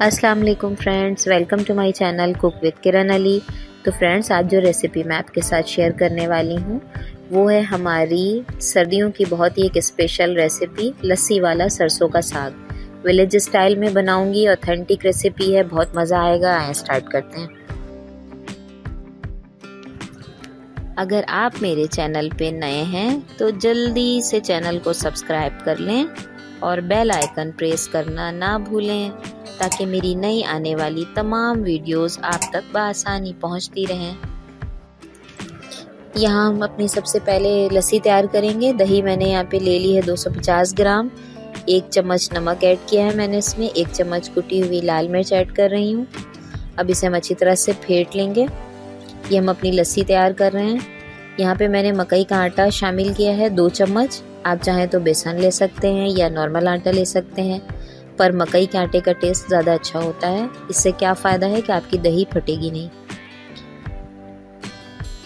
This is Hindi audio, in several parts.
अस्सलाम वालेकुम friends, welcome to my channel cook with Kiran Ali. तो फ्रेंड्स, आज जो रेसिपी मैं आपके साथ शेयर करने वाली हूँ वो है हमारी सर्दियों की बहुत ही एक स्पेशल रेसिपी, लस्सी वाला सरसों का साग। विलेज स्टाइल में बनाऊंगी, ऑथेंटिक रेसिपी है, बहुत मज़ा आएगा। आए स्टार्ट करते हैं। अगर आप मेरे चैनल पे नए हैं तो जल्दी से चैनल को सब्सक्राइब कर लें और बेल आइकन प्रेस करना ना भूलें, ताकि मेरी नई आने वाली तमाम वीडियोस आप तक बआसानी पहुंचती रहें। यहाँ हम अपनी सबसे पहले लस्सी तैयार करेंगे। दही मैंने यहाँ पे ले ली है 250 ग्राम। 1 चम्मच नमक ऐड किया है मैंने इसमें। 1 चम्मच कुटी हुई लाल मिर्च ऐड कर रही हूँ। अब इसे हम अच्छी तरह से फेंट लेंगे। ये हम अपनी लस्सी तैयार कर रहे हैं। यहाँ पे मैंने मकई का आटा शामिल किया है 2 चम्मच। आप चाहें तो बेसन ले सकते हैं या नॉर्मल आटा ले सकते हैं, पर मकई के आटे का टेस्ट ज़्यादा अच्छा होता है। इससे क्या फ़ायदा है कि आपकी दही फटेगी नहीं।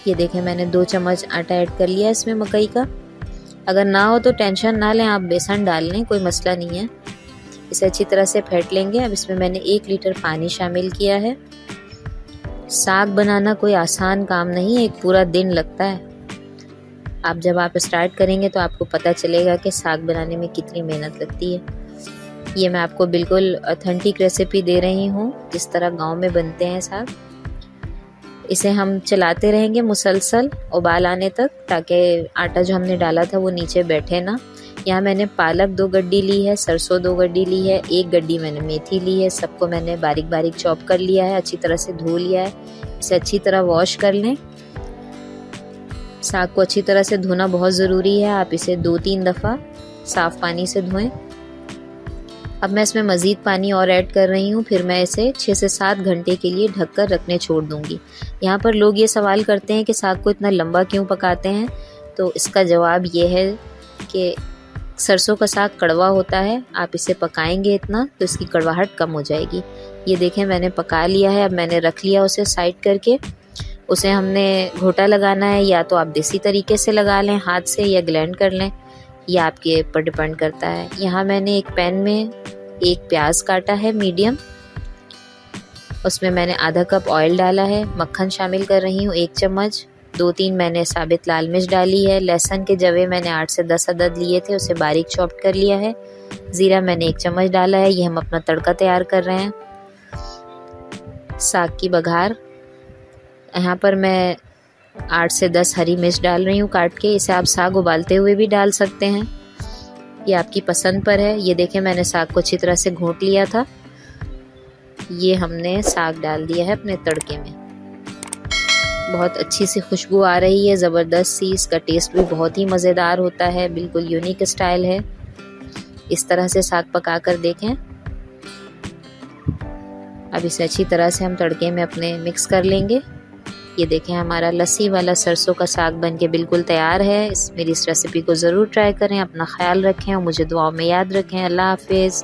ये देखें, मैंने 2 चम्मच आटा ऐड कर लिया इसमें मकई का। अगर ना हो तो टेंशन ना लें, आप बेसन डाल लें, कोई मसला नहीं है। इसे अच्छी तरह से फेंट लेंगे। अब इसमें मैंने 1 लीटर पानी शामिल किया है। साग बनाना कोई आसान काम नहीं है, एक पूरा दिन लगता है। जब आप स्टार्ट करेंगे तो आपको पता चलेगा कि साग बनाने में कितनी मेहनत लगती है। ये मैं आपको बिल्कुल ऑथेंटिक रेसिपी दे रही हूँ, जिस तरह गांव में बनते हैं साग। इसे हम चलाते रहेंगे मुसलसल उबाल आने तक, ताकि आटा जो हमने डाला था वो नीचे बैठे ना। यहाँ मैंने पालक 2 गड्डी ली है, सरसों 2 गड्डी ली है, 1 गड्डी मैंने मेथी ली है। सबको मैंने बारीक बारीक चॉप कर लिया है, अच्छी तरह से धो लिया है। इसे अच्छी तरह वॉश कर लें। साग को अच्छी तरह से धोना बहुत ज़रूरी है। आप इसे 2-3 दफ़ा साफ़ पानी से धोएं। अब मैं इसमें मज़ीद पानी और ऐड कर रही हूँ। फिर मैं इसे 6 से 7 घंटे के लिए ढककर रखने छोड़ दूँगी। यहाँ पर लोग ये सवाल करते हैं कि साग को इतना लंबा क्यों पकाते हैं, तो इसका जवाब ये है कि सरसों का साग कड़वा होता है। आप इसे पकाएंगे इतना तो इसकी कड़वाहट कम हो जाएगी। ये देखें, मैंने पका लिया है। अब मैंने रख लिया उसे साइड करके। उसे हमने घोटा लगाना है, या तो आप देसी तरीके से लगा लें हाथ से, या ग्लैंड कर लें, यह आपके ऊपर डिपेंड करता है। यहाँ मैंने एक पैन में 1 प्याज काटा है मीडियम। उसमें मैंने आधा कप ऑयल डाला है। मक्खन शामिल कर रही हूँ 1 चम्मच। 2-3 मैंने साबित लाल मिर्च डाली है। लहसुन के जवे मैंने 8 से 10 अदद लिए थे, उसे बारीक चॉप कर लिया है। ज़ीरा मैंने 1 चम्मच डाला है। ये हम अपना तड़का तैयार कर रहे हैं। साग की बघार, यहाँ पर मैं 8 से 10 हरी मिर्च डाल रही हूँ काट के। इसे आप साग उबालते हुए भी डाल सकते हैं, ये आपकी पसंद पर है। ये देखें, मैंने साग को अच्छी तरह से घोट लिया था। ये हमने साग डाल दिया है अपने तड़के में। बहुत अच्छी सी खुशबू आ रही है, ज़बरदस्त सी। इसका टेस्ट भी बहुत ही मज़ेदार होता है, बिल्कुल यूनिक स्टाइल है। इस तरह से साग पका कर देखें। अब इसे अच्छी तरह से हम तड़के में अपने मिक्स कर लेंगे। ये देखें, हमारा लस्सी वाला सरसों का साग बनके बिल्कुल तैयार है। मेरी इस रेसिपी को ज़रूर ट्राई करें। अपना ख्याल रखें और मुझे दुआओं में याद रखें। अल्लाह हाफिज़।